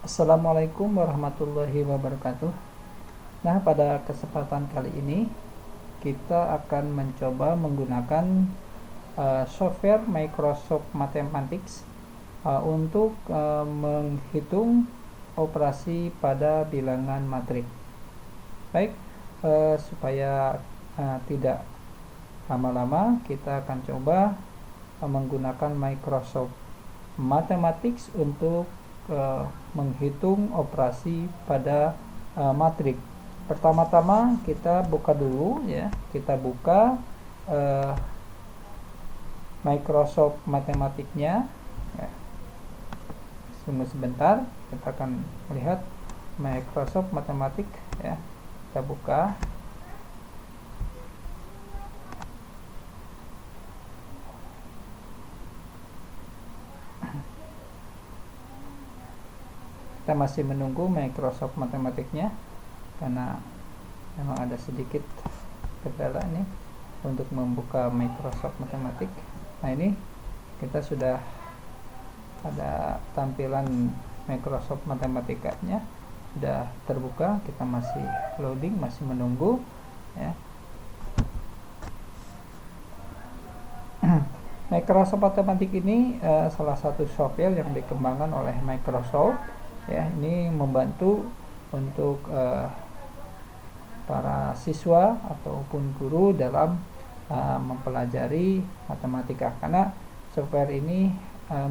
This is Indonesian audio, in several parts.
Assalamualaikum warahmatullahi wabarakatuh. Nah, pada kesempatan kali ini kita akan mencoba menggunakan software Microsoft Mathematics untuk menghitung operasi pada bilangan matrik. Baik, supaya tidak lama-lama, kita akan coba menggunakan Microsoft Mathematics untuk menghitung operasi pada matrik. Pertama-tama kita buka dulu ya, kita buka Microsoft Mathematicnya ya. Tunggu sebentar, kita akan melihat Microsoft Mathematics ya. Kita buka. Kita masih menunggu Microsoft Mathematicnya karena memang ada sedikit kendala nih untuk membuka Microsoft Mathematics. Nah, ini kita sudah ada tampilan Microsoft Mathematicanya sudah terbuka. Kita masih loading, masih menunggu ya. Microsoft Mathematics ini salah satu software yang dikembangkan oleh Microsoft ya. Ini membantu untuk para siswa ataupun guru dalam mempelajari matematika, karena software ini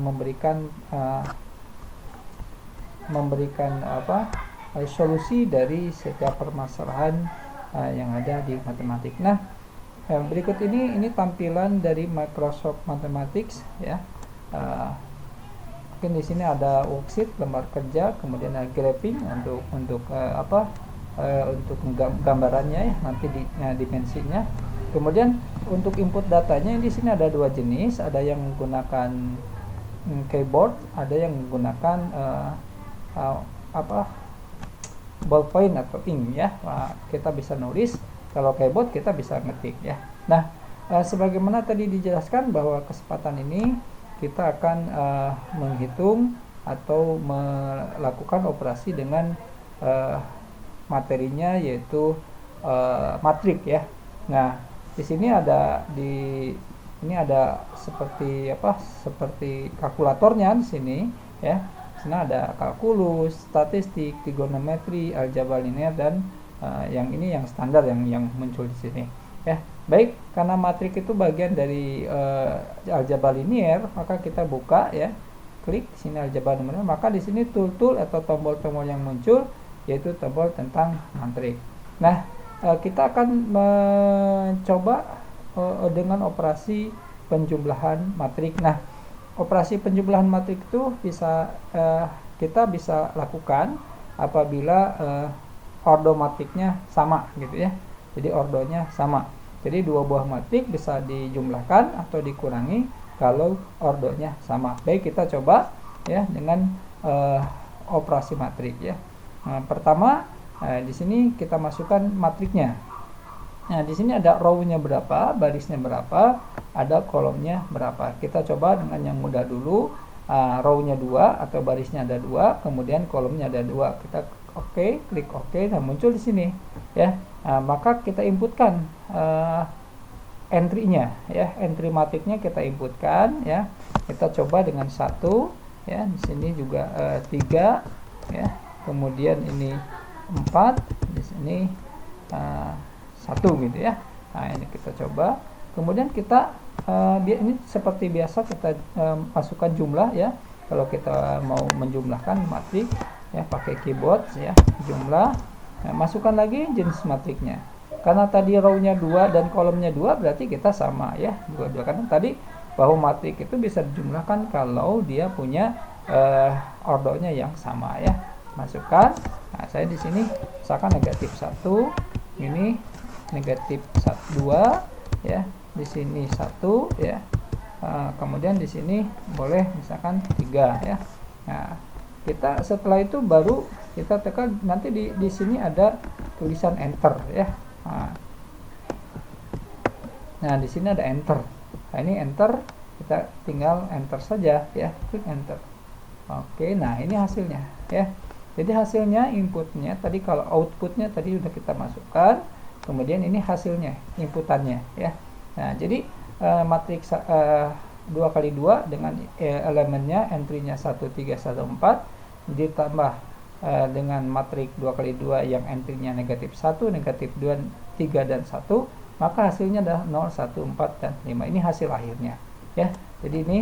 memberikan solusi dari setiap permasalahan yang ada di matematik. Nah, berikut ini tampilan dari Microsoft Mathematics ya. Mungkin di sini ada worksheet, lembar kerja, kemudian ada graphing untuk gambarannya ya, nanti dimensinya. Kemudian untuk input datanya di sini ada dua jenis, ada yang menggunakan keyboard, ada yang menggunakan ballpoint atau ink ya. Kita bisa nulis, kalau keyboard kita bisa ngetik ya. Nah, sebagaimana tadi dijelaskan bahwa kesempatan ini kita akan menghitung atau melakukan operasi dengan materinya yaitu matrik ya. Nah, di sini ada seperti kalkulatornya di sini ya. Di sini ada kalkulus, statistik, trigonometri, aljabar linear, dan yang ini yang standar yang muncul di sini ya. Baik, karena matrik itu bagian dari aljabar linear, maka kita buka ya, klik sini aljabar linear, maka di sini tool atau tombol-tombol yang muncul yaitu tombol tentang matrik. Nah, kita akan mencoba dengan operasi penjumlahan matrik. Nah, operasi penjumlahan matrik itu kita bisa lakukan apabila ordo matriknya sama gitu ya. Jadi ordonya sama. Jadi dua buah matrik bisa dijumlahkan atau dikurangi kalau ordonya sama. Baik, kita coba ya dengan operasi matrik ya. Nah, pertama di sini kita masukkan matriknya. Nah, di sini ada row-nya berapa, barisnya berapa, ada kolomnya berapa. Kita coba dengan yang mudah dulu. Row-nya 2 atau barisnya ada 2, kemudian kolomnya ada 2. Kita klik OK, dan muncul di sini ya. Maka kita inputkan entry-nya ya, entry matriknya kita inputkan ya. Kita coba dengan 1 ya, di sini juga 3 ya. Kemudian ini 4, di sini 1 gitu ya. Nah, ini kita coba. Kemudian kita ini seperti biasa kita masukkan jumlah ya. Kalau kita mau menjumlahkan matrik ya pakai keyboard ya, jumlah. Nah, masukkan lagi jenis matriknya. Karena tadi row-nya 2 dan kolomnya 2, berarti kita sama ya, 2. Karena tadi bahwa matrik itu bisa dijumlahkan kalau dia punya ordonya yang sama ya. Masukkan. Nah, saya di sini misalkan negatif 1, ini negatif 2 ya. Di sini 1 ya. Kemudian di sini boleh misalkan 3 ya. Nah, kita setelah itu baru kita tekan, nanti di sini ada tulisan enter ya. Nah, di sini ada enter. Nah, ini enter, kita tinggal enter saja ya, klik enter. Oke, nah ini hasilnya ya. Jadi hasilnya, inputnya tadi, kalau outputnya tadi sudah kita masukkan, kemudian ini hasilnya, inputannya ya. Nah, jadi matriks 2x2 dengan elemennya, entry-nya 1, 3, 1, 4 ditambah dengan matrik 2x2 yang entry-nya negatif 1, negatif 2, 3, dan 1, maka hasilnya adalah 0, 1, 4, dan 5. Ini hasil akhirnya ya. Jadi ini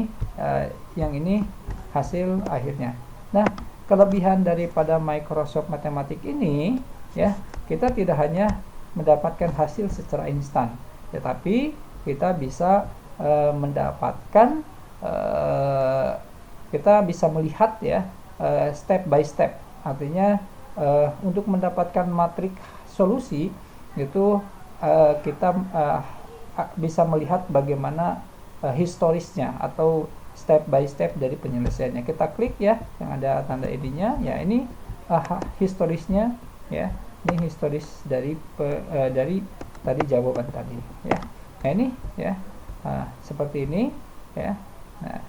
yang ini hasil akhirnya. Nah, kelebihan daripada Microsoft Mathematic ini ya, kita tidak hanya mendapatkan hasil secara instan, tetapi kita bisa mendapatkan kita bisa melihat ya, step by step. Artinya untuk mendapatkan matrik solusi itu kita bisa melihat bagaimana historisnya atau step by step dari penyelesaiannya. Kita klik ya yang ada tanda ID-nya ya, ini historisnya ya. Ini historis dari tadi jawaban tadi ya. Nah, ini ya seperti ini ya. Nah,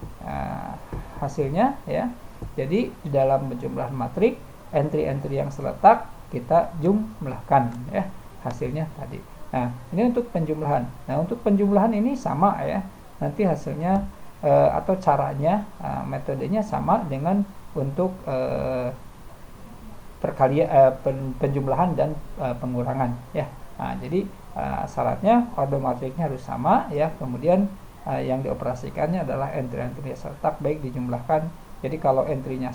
hasilnya ya. Jadi di dalam penjumlahan matrik, entry-entry yang seletak kita jumlahkan ya, hasilnya tadi. Nah, ini untuk penjumlahan. Nah, untuk penjumlahan ini sama ya. Nanti hasilnya atau caranya, metodenya sama dengan untuk penjumlahan dan pengurangan ya. Nah, jadi syaratnya order matriknya harus sama ya. Kemudian yang dioperasikannya adalah entry-entry yang seletak baik dijumlahkan. Jadi kalau entry-nya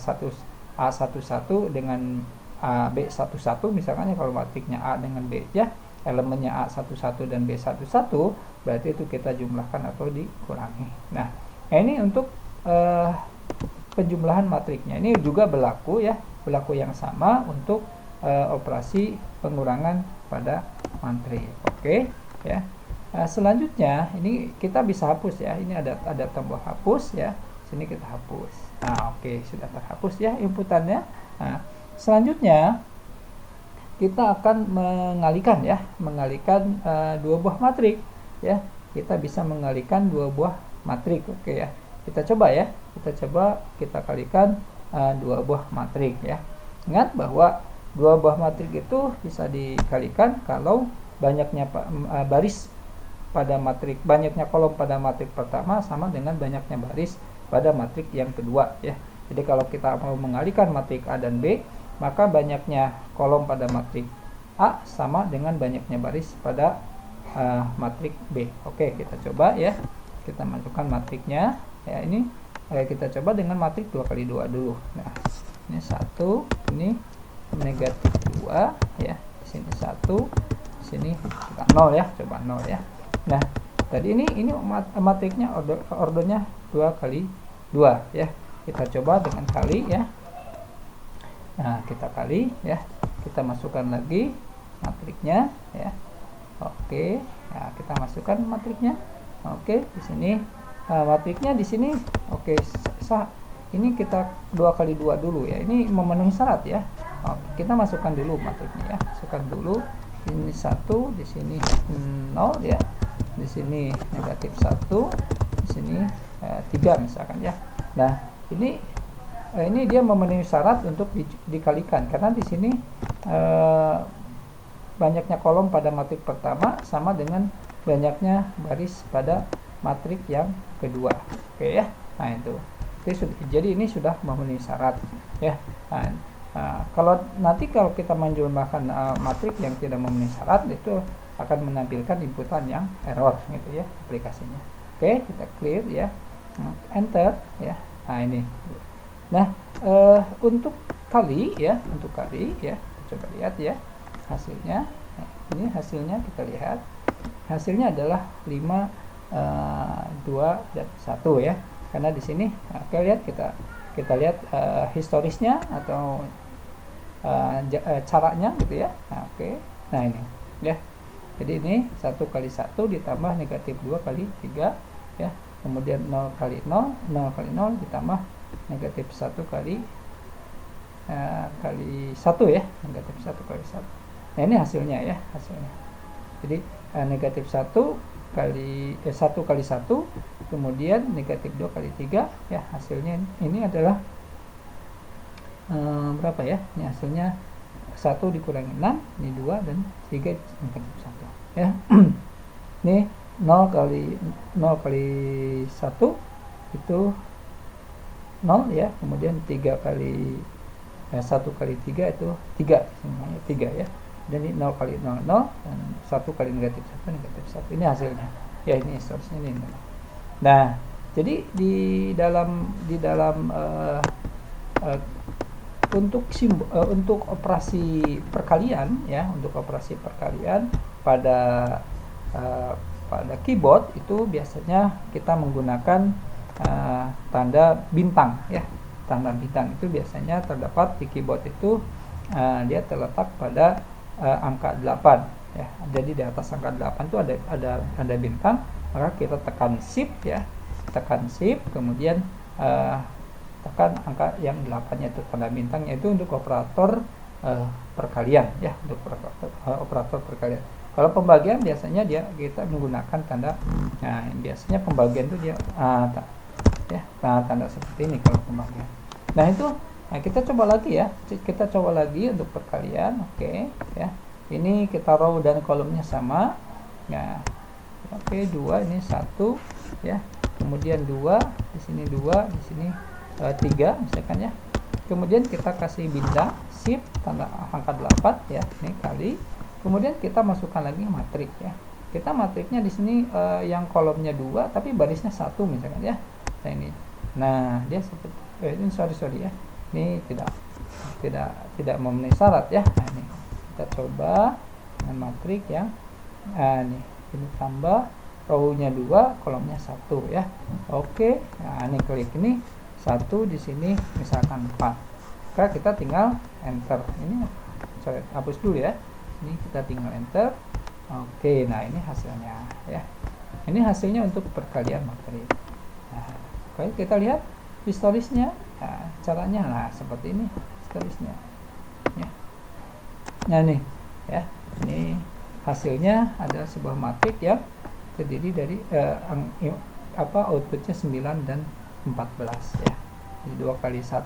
A11 dengan B11 misalkan ya, kalau matriknya A dengan B ya, elemennya A11 dan B11, berarti itu kita jumlahkan atau dikurangi. Nah, ini untuk penjumlahan matriknya. Ini juga berlaku ya, berlaku yang sama untuk operasi pengurangan pada matrik. Oke ya. Selanjutnya ini kita bisa hapus ya. Ini ada tombol hapus ya. Sini kita hapus. Nah, oke, sudah terhapus ya inputannya. Nah, selanjutnya kita akan mengalihkan ya, dua buah matrik ya. Kita bisa mengalihkan dua buah matrik. Oke ya. Kita coba ya. Kita kalikan dua buah matrik ya. Ingat bahwa dua buah matrik itu bisa dikalikan kalau banyaknya baris pada matrik, banyaknya kolom pada matrik pertama sama dengan banyaknya baris pada matrik yang kedua ya. Jadi kalau kita mau mengalihkan matrik A dan B, maka banyaknya kolom pada matrik A sama dengan banyaknya baris pada matrik B. Oke, kita coba ya. Kita masukkan matriknya ya. Ini kita coba dengan matrik 2x2 dulu. Nah, ini 1, ini negatif 2 ya. Di sini 1, di sini kita 0 ya. Coba 0 ya. Nah, tadi ini matriknya ordernya 2x2 ya. Kita coba dengan kali ya. Nah, kita kali ya. Kita masukkan lagi matriknya ya. Oke, nah, kita masukkan matriknya. Oke, di sini matriknya di sini. Oke, ini kita 2x2 dulu ya. Ini memenuhi syarat ya. Oke, kita masukkan dulu matriknya ya. Masukkan dulu. Ini 1, di sini 0 ya. Di sini negatif 1, di sini 3 misalkan ya. Nah, ini dia memenuhi syarat untuk dikalikan karena di sini banyaknya kolom pada matrik pertama sama dengan banyaknya baris pada matrik yang kedua. Oke ya. Nah, itu. Jadi ini sudah memenuhi syarat ya. Kalau kita menjumlahkan matrik yang tidak memenuhi syarat, itu akan menampilkan inputan yang error gitu ya aplikasinya. Oke, kita clear ya. Enter ya. Nah, ini. Nah, untuk kali ya, coba lihat ya hasilnya. Nah, ini hasilnya kita lihat. Hasilnya adalah 5, 2 dan 1 ya. Karena di sini oke, lihat kita lihat historisnya atau caranya gitu ya. Nah, oke. Nah, ini ya. Jadi ini 1 kali 1 ditambah negatif 2 kali 3 ya. Kemudian 0 kali 0 kali 0 ditambah negatif 1 kali 1 ya. Negatif 1 kali 1. Nah, ini hasilnya ya, hasilnya. Jadi negatif 1 kali 1 kali 1, kemudian negatif 2 kali 3 ya, hasilnya ini adalah berapa ya, ini hasilnya 1 dikurangi 6, ini 2, dan 3 negatif 1 ya. Ini 0 kali 1 itu 0 ya, kemudian 3 kali 1 kali 3 itu 3 semuanya 3 ya, dan ini 0 kali 0 0, dan 1 kali negatif 1 negatif 1, ini hasilnya ya, ini source ini. Nah, jadi di dalam untuk operasi perkalian ya, untuk operasi perkalian pada keyboard itu biasanya kita menggunakan tanda bintang ya. Tanda bintang itu biasanya terdapat di keyboard itu, dia terletak pada angka 8 ya. Jadi di atas angka 8 itu ada bintang, maka kita tekan shift ya, tekan shift, kemudian tekan angka yang 8-nya itu tanda bintangnya, itu untuk operator perkalian ya, untuk operator perkalian. Kalau pembagian biasanya kita menggunakan tanda, nah biasanya pembagian itu dia tanda seperti ini kalau pembagian. Nah itu, kita coba lagi ya, kita coba lagi untuk perkalian. Oke ya, ini kita row dan kolomnya sama ya. Oke, 2 ini 1 ya, kemudian 2 di sini, 2 di sini, 3 misalkan ya. Kemudian kita kasih bintang shift tanda angka 8 ya, ini kali. Kemudian kita masukkan lagi matrik ya. Kita matriknya di sini yang kolomnya 2 tapi barisnya 1 misalkan ya. Nah ini, nah dia seperti ini, sorry ya, ini tidak memenuhi syarat ya. Nah ini kita coba dengan matrik yang ini tambah row-nya 2, kolomnya 1 ya. Oke, nah ini klik ini 1 di sini misalkan 4, maka kita tinggal enter. Ini sorry, hapus dulu ya, ini kita tinggal enter. Oke, nah ini hasilnya ya, ini hasilnya untuk perkalian matrik. Nah, oke, kita lihat historisnya, caranya nah seperti ini historisnya ya. Nah nih ya, ini hasilnya adalah sebuah matrik yang terdiri dari outputnya 9 dan 14 ya. Jadi 2 kali 1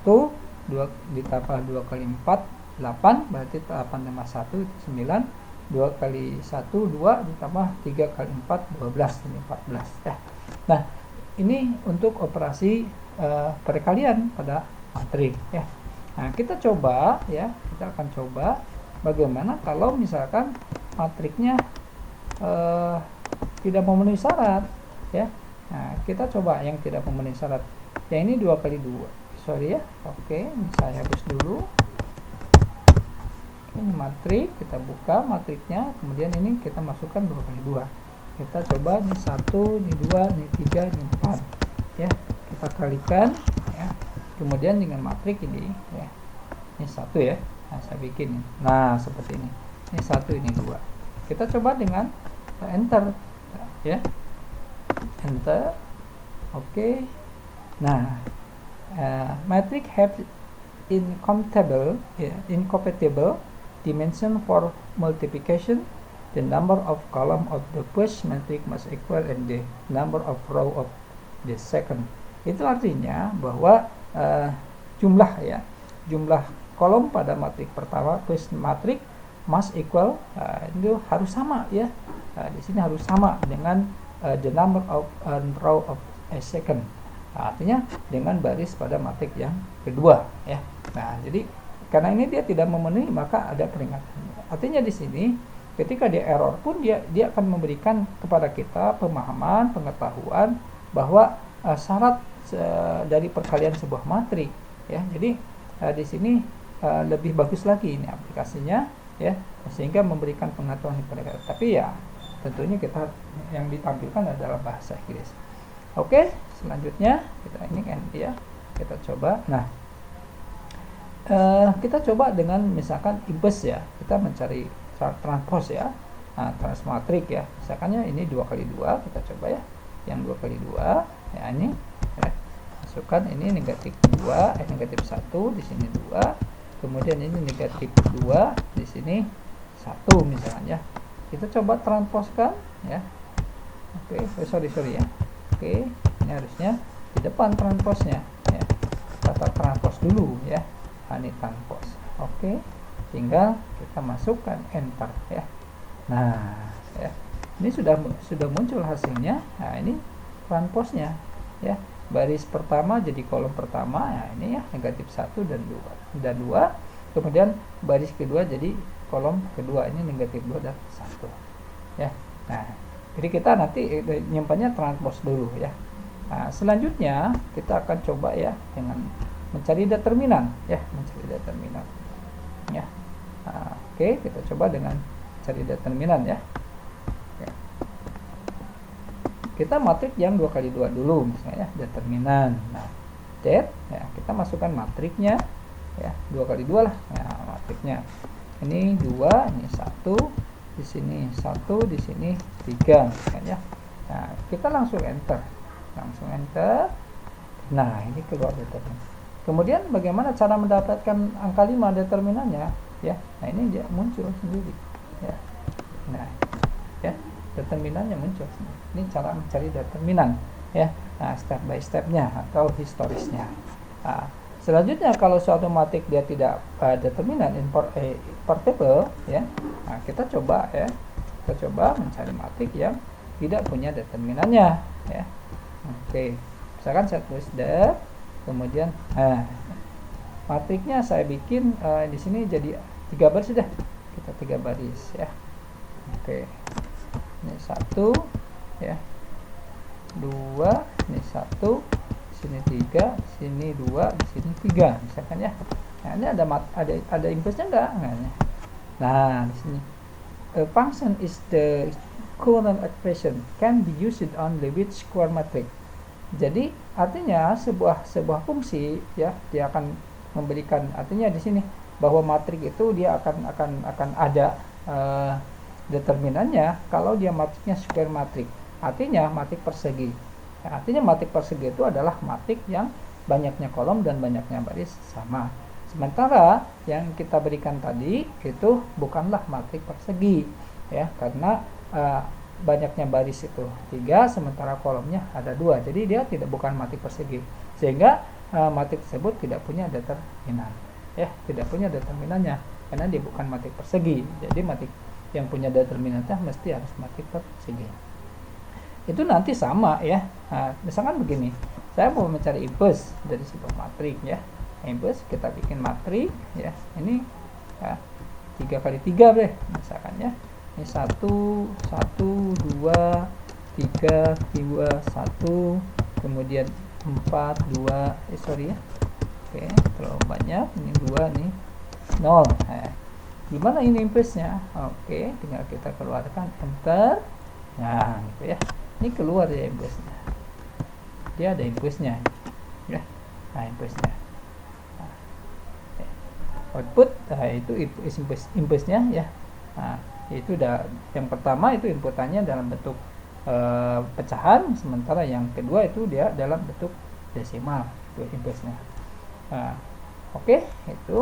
ditambah 2 kali 4 8, berarti 8 tambah 1 itu 9, 2 kali 1 2 ditambah 3 kali 4 12, ini 14 ya. Nah ini untuk operasi perkalian pada matrik ya. Nah kita coba ya, kita akan coba bagaimana kalau misalkan matriknya tidak memenuhi syarat ya. Nah kita coba yang tidak memenuhi syarat, yang ini 2 kali 2, sorry ya. Oke, saya hapus dulu. Ini matrik, kita buka matriknya, kemudian ini kita masukkan 2 kali 2. Kita coba ini 1, ini 2, ini 3, ini 4 ya. Kita kalikan ya, kemudian dengan matrik ini ya, ini 1 ya. Nah saya bikin, nah seperti ini 1, ini 2. Kita coba dengan enter ya, enter. Oke. Nah matrix have incompatible dimension for multiplication. The number of column of the first matrix must equal and the number of row of the second. Itu artinya bahwa jumlah kolom pada matrik pertama, first matrix must equal, itu harus sama ya. Di sini harus sama dengan the number of row of a second. Artinya dengan baris pada matrik yang kedua ya. Nah, jadi karena ini dia tidak memenuhi, maka ada peringatan. Artinya di sini ketika dia error pun dia akan memberikan kepada kita pemahaman, pengetahuan bahwa syarat dari perkalian sebuah matrik ya. Jadi di sini lebih bagus lagi ini aplikasinya ya, sehingga memberikan pengetahuan kepada kita. Tapi ya tentunya kita yang ditampilkan adalah bahasa Inggris. Oke, selanjutnya kita ini kan ya, kita coba. Nah, kita coba dengan misalkan impes ya, kita mencari transpose ya. Nah, transmatrik ya, misalkannya ini 2 kali 2, kita coba ya, yang 2 kali 2 ya, ini ya. Masukkan ini negatif 2, negatif 1, di sini 2, kemudian ini negatif 2, di sini 1 misalnya ya. Kita coba transposkan ya. Oke, sorry ya. Oke, ini harusnya di depan transposnya ya. Kita transpose dulu ya. ini transpose. Oke, tinggal kita masukkan enter ya. Nah ya, ini sudah muncul hasilnya. Nah ini transpose-nya ya, baris pertama jadi kolom pertama. Nah ini ya, negatif 1 dan 2, kemudian baris kedua jadi kolom kedua, ini negatif 2 dan 1 ya. Nah jadi kita nanti nyimpannya transpose dulu ya. Nah selanjutnya kita akan coba ya dengan mencari determinan ya, ya. Nah, oke, kita coba dengan cari determinan ya. Kita matrik yang 2 kali 2 dulu misalnya ya, determinan. Nah that ya, kita masukkan matriknya ya, 2 kali 2 lah ya, matriknya ini 2, ini 1, di sini 1, di sini 3 misalnya. Nah kita langsung enter. Nah ini keluar determinan. Kemudian bagaimana cara mendapatkan angka 5 determinannya ya. Nah ini dia muncul sendiri ya. Nah ya, determinannya muncul sendiri. Ini cara mencari determinan ya. Nah step by stepnya atau historisnya. Nah, selanjutnya kalau suatu matrik dia tidak determinan importable ya. Nah kita coba mencari matrik yang tidak punya determinannya ya. Oke, misalkan saya tulis def, kemudian matriknya saya bikin di sini jadi 3 baris sudah, kita 3 baris ya. Oke, ini 1 ya, 2, ini 1, sini 3, sini 2, di sini 3 misalkan ya. Nah ini ada impulsnya enggak? Nah di sini a function is the current expression can be used only with square matrix. Jadi artinya sebuah fungsi ya, dia akan memberikan artinya di sini bahwa matrik itu dia akan ada determinannya kalau dia matriknya square matrix. Artinya matrik persegi. Ya, artinya matrik persegi itu adalah matrik yang banyaknya kolom dan banyaknya baris sama. Sementara yang kita berikan tadi itu bukanlah matrik persegi ya, karena banyaknya baris itu 3 sementara kolomnya ada 2, jadi dia bukan matrik persegi, sehingga matrik tersebut tidak punya determinan ya, tidak punya determinannya karena dia bukan matrik persegi. Jadi matrik yang punya determinannya mesti harus matrik persegi. Itu nanti sama ya. Nah, misalkan begini, saya mau mencari impuls dari sebuah matrik ya, impuls kita bikin matrik ya, ini 3 kali 3 deh misalkan ya. Ini 1, 1, 2, 3, 2, 1, kemudian 4, 2, sorry ya. Oke, terlalu banyak. Ini 2 nih, 0. Nah, gimana ini impulsnya? Oke, tinggal kita keluarkan enter. Nah, gitu ya. Ini keluar ya impulsnya. Dia ada impulsnya. Ya. Nah, impulsnya. Nah, output, nah itu impulsnya ya. Nah, itu yang pertama itu inputannya dalam bentuk pecahan, sementara yang kedua itu dia dalam bentuk desimal, itu impulsnya. Nah, oke, itu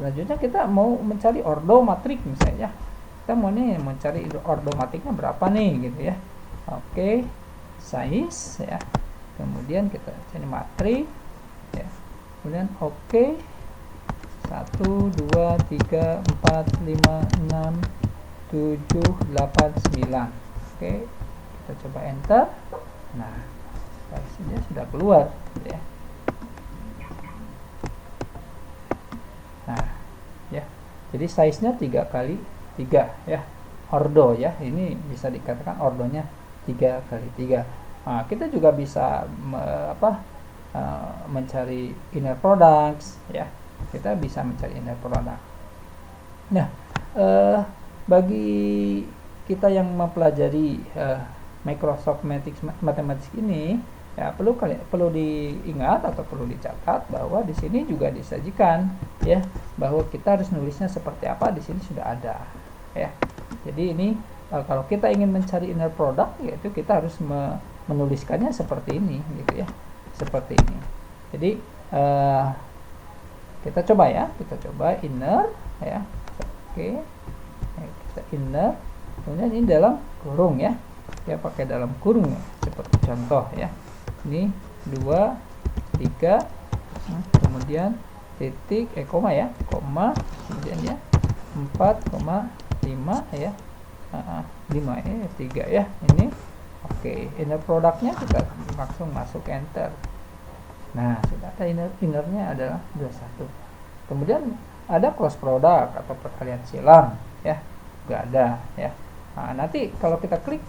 selanjutnya kita mau mencari ordo matrik misalnya. Kita mau mencari ordo matriknya berapa nih gitu ya. Oke, size ya. Kemudian kita cari matrik ya. Kemudian oke. 1, 2, 3, 4, 5, 6, 7, 8, 9. Oke, kita coba enter. Nah, hasilnya sudah keluar ya. Nah ya, jadi size nya 3 kali 3 ya, ordo ya, ini bisa dikatakan ordonya 3 kali 3. Nah, kita juga bisa mencari inner products ya, kita bisa mencari inner product. Nah, bagi kita yang mempelajari Microsoft Mathematics ini ya, perlu diingat atau perlu dicatat bahwa di sini juga disajikan ya, bahwa kita harus nulisnya seperti apa, di sini sudah ada ya. Jadi ini kalau kita ingin mencari inner product, yaitu kita harus menuliskannya seperti ini gitu ya, seperti ini. Jadi kita coba inner ya. Oke, kita inner, kemudian ini dalam kurung ya, pakai dalam kurung ya, seperti contoh ya. Ini 2, 3, kemudian titik koma ya, koma, kemudian ya 4,5 ya, 5 ya, 3 ya ini. Oke, inner produknya kita langsung masuk enter. Nah, sudah ada innernya adalah 21. Kemudian ada close product atau perkalian silang ya, nggak ada ya. Nah, nanti kalau kita klik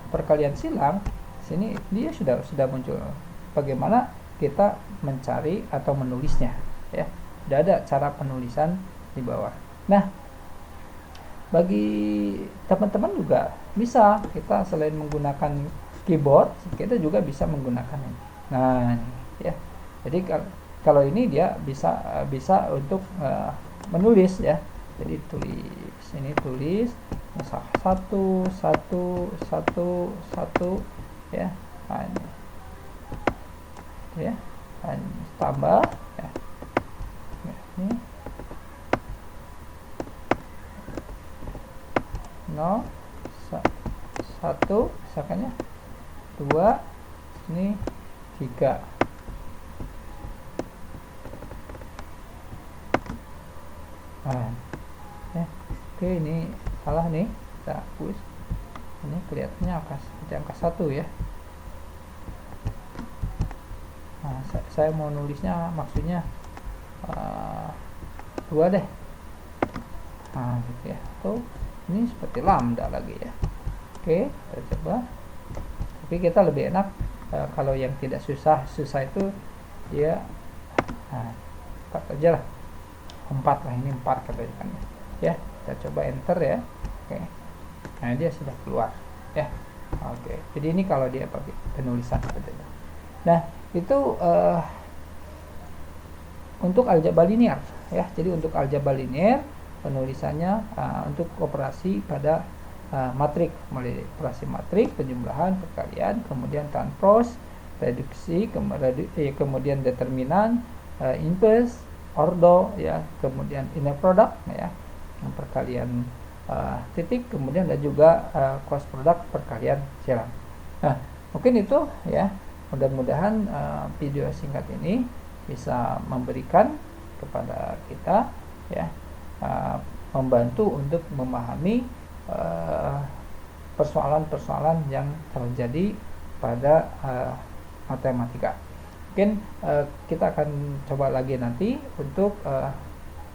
perkalian silang, sini dia sudah muncul bagaimana kita mencari atau menulisnya ya. Sudah ada cara penulisan di bawah. Nah, bagi teman-teman juga bisa, kita selain menggunakan keyboard, kita juga bisa menggunakan ini. Nah, ya. Jadi kalau ini dia bisa untuk menulis ya. Jadi tulis ini, tulis 1 ya. Nah, ini. Ya. Tambah ya. Ini 0 1 misalkan ya, 2 ini 3. Nah, ya. Oke, ini salah nih, kita hapus. Ini kelihatannya seperti angka 1 ya. Nah, saya mau nulisnya maksudnya 2 deh. Nah, gitu ya. Tuh, ini seperti lambda lagi ya. Oke, kita coba. Tapi kita lebih enak kalau yang tidak susah itu dia cut aja lah, 4 lah, ini 4 katakan ya. Kita coba enter ya. Oke, nah dia sudah keluar ya. Oke, jadi ini kalau dia pakai penulisan seperti itu. Nah, itu untuk aljabar linear ya. Jadi untuk aljabar linear penulisannya untuk operasi pada matrik, mulai operasi matrik, penjumlahan, perkalian, kemudian transpose, reduksi, kemudian determinan, inverse, ordo ya, kemudian inner product ya, perkalian titik, kemudian dan juga cross product, perkalian silang. Nah, mungkin itu ya. Mudah-mudahan video singkat ini bisa memberikan kepada kita ya, membantu untuk memahami persoalan-persoalan yang terjadi pada matematika. Mungkin kita akan coba lagi nanti untuk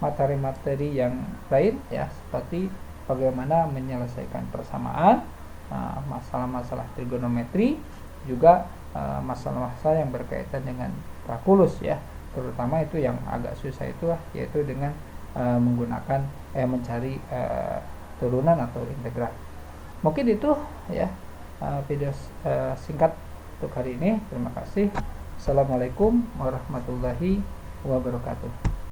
materi-materi yang lain ya, seperti bagaimana menyelesaikan persamaan, masalah-masalah trigonometri, juga masalah-masalah yang berkaitan dengan kalkulus ya, terutama itu yang agak susah itu yaitu dengan menggunakan mencari turunan atau integral. Mungkin itu ya video singkat untuk hari ini. Terima kasih. Assalamualaikum warahmatullahi wabarakatuh.